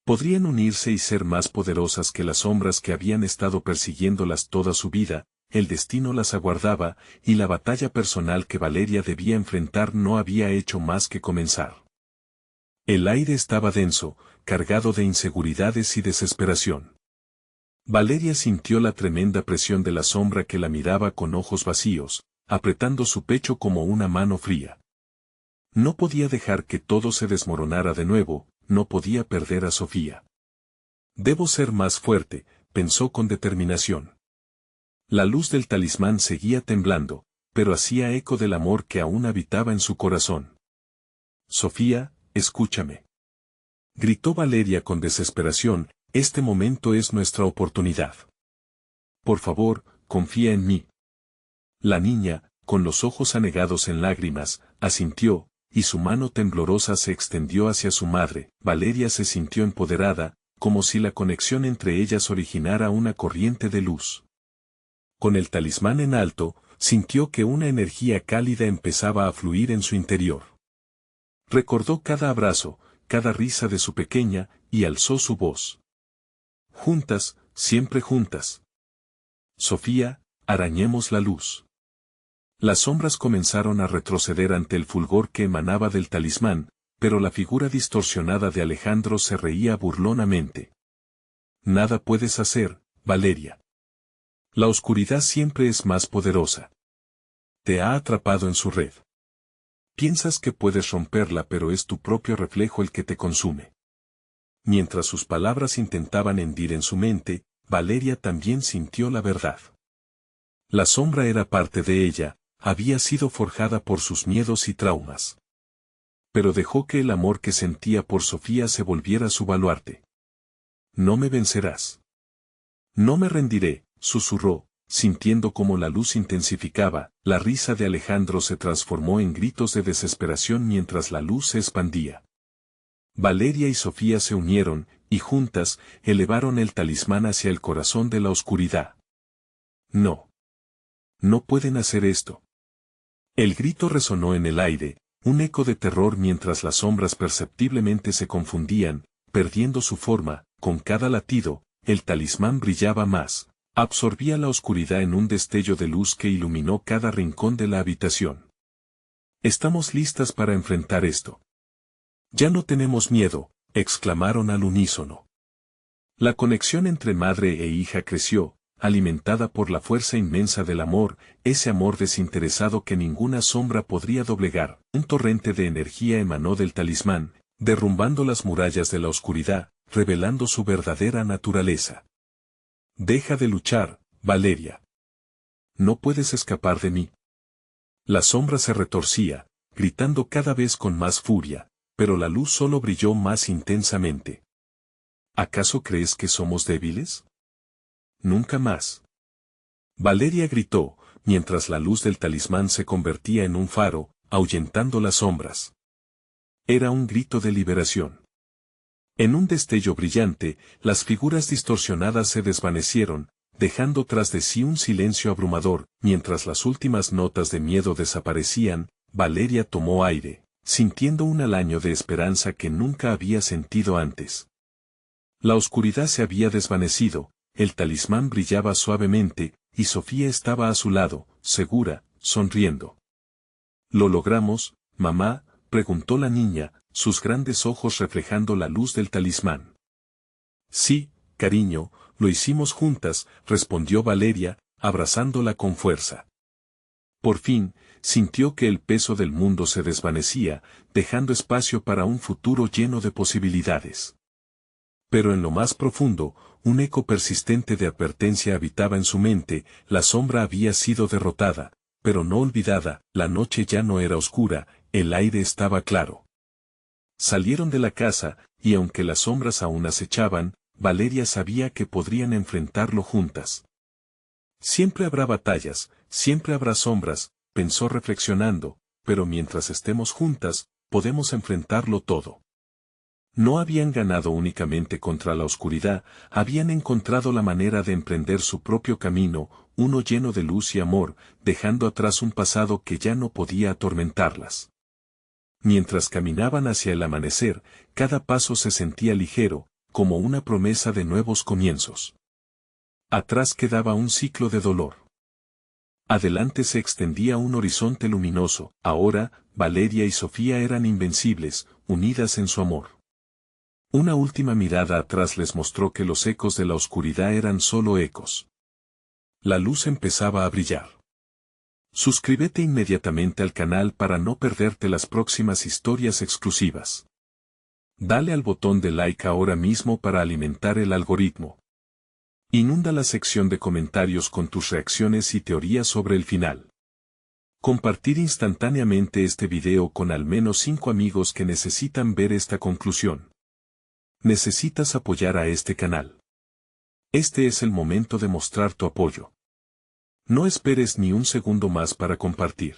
Podrían unirse y ser más poderosas que las sombras que habían estado persiguiéndolas toda su vida. El destino las aguardaba, y la batalla personal que Valeria debía enfrentar no había hecho más que comenzar. El aire estaba denso, cargado de inseguridades y desesperación. Valeria sintió la tremenda presión de la sombra que la miraba con ojos vacíos, apretando su pecho como una mano fría. No podía dejar que todo se desmoronara de nuevo, no podía perder a Sofía. Debo ser más fuerte, pensó con determinación. La luz del talismán seguía temblando, pero hacía eco del amor que aún habitaba en su corazón. Sofía, escúchame. Gritó Valeria con desesperación, este momento es nuestra oportunidad. Por favor, confía en mí. La niña, con los ojos anegados en lágrimas, asintió, y su mano temblorosa se extendió hacia su madre. Valeria se sintió empoderada, como si la conexión entre ellas originara una corriente de luz. Con el talismán en alto, sintió que una energía cálida empezaba a fluir en su interior. Recordó cada abrazo, cada risa de su pequeña, y alzó su voz. Juntas, siempre juntas. Sofía, arañemos la luz. Las sombras comenzaron a retroceder ante el fulgor que emanaba del talismán, pero la figura distorsionada de Alejandro se reía burlonamente. Nada puedes hacer, Valeria. La oscuridad siempre es más poderosa. Te ha atrapado en su red. Piensas que puedes romperla, pero es tu propio reflejo el que te consume. Mientras sus palabras intentaban hendir en su mente, Valeria también sintió la verdad. La sombra era parte de ella, había sido forjada por sus miedos y traumas. Pero dejó que el amor que sentía por Sofía se volviera su baluarte. No me vencerás. No me rendiré, susurró, sintiendo como la luz intensificaba. La risa de Alejandro se transformó en gritos de desesperación mientras la luz se expandía. Valeria y Sofía se unieron, y juntas, elevaron el talismán hacia el corazón de la oscuridad. No. No pueden hacer esto. El grito resonó en el aire, un eco de terror mientras las sombras perceptiblemente se confundían, perdiendo su forma. Con cada latido, el talismán brillaba más, absorbía la oscuridad en un destello de luz que iluminó cada rincón de la habitación. Estamos listas para enfrentar esto. Ya no tenemos miedo, exclamaron al unísono. La conexión entre madre e hija creció, alimentada por la fuerza inmensa del amor, ese amor desinteresado que ninguna sombra podría doblegar. Un torrente de energía emanó del talismán, derrumbando las murallas de la oscuridad, revelando su verdadera naturaleza. Deja de luchar, Valeria. No puedes escapar de mí. La sombra se retorcía, gritando cada vez con más furia, pero la luz solo brilló más intensamente. ¿Acaso crees que somos débiles? Nunca más. Valeria gritó, mientras la luz del talismán se convertía en un faro, ahuyentando las sombras. Era un grito de liberación. En un destello brillante, las figuras distorsionadas se desvanecieron, dejando tras de sí un silencio abrumador. Mientras las últimas notas de miedo desaparecían, Valeria tomó aire, sintiendo un halaño de esperanza que nunca había sentido antes. La oscuridad se había desvanecido, el talismán brillaba suavemente, y Sofía estaba a su lado, segura, sonriendo. ¿Lo logramos, mamá?, preguntó la niña, sus grandes ojos reflejando la luz del talismán. Sí, cariño, lo hicimos juntas, respondió Valeria, abrazándola con fuerza. Por fin, sintió que el peso del mundo se desvanecía, dejando espacio para un futuro lleno de posibilidades. Pero en lo más profundo, un eco persistente de advertencia habitaba en su mente. La sombra había sido derrotada, pero no olvidada. La noche ya no era oscura, el aire estaba claro. Salieron de la casa, y aunque las sombras aún acechaban, Valeria sabía que podrían enfrentarlo juntas. Siempre habrá batallas, siempre habrá sombras, pensó reflexionando, pero mientras estemos juntas, podemos enfrentarlo todo. No habían ganado únicamente contra la oscuridad, habían encontrado la manera de emprender su propio camino, uno lleno de luz y amor, dejando atrás un pasado que ya no podía atormentarlas. Mientras caminaban hacia el amanecer, cada paso se sentía ligero, como una promesa de nuevos comienzos. Atrás quedaba un ciclo de dolor. Adelante se extendía un horizonte luminoso. Ahora, Valeria y Sofía eran invencibles, unidas en su amor. Una última mirada atrás les mostró que los ecos de la oscuridad eran solo ecos. La luz empezaba a brillar. Suscríbete inmediatamente al canal para no perderte las próximas historias exclusivas. Dale al botón de like ahora mismo para alimentar el algoritmo. Inunda la sección de comentarios con tus reacciones y teorías sobre el final. Compartir instantáneamente este video con al menos 5 amigos que necesitan ver esta conclusión. Necesitas apoyar a este canal. Este es el momento de mostrar tu apoyo. No esperes ni un segundo más para compartir.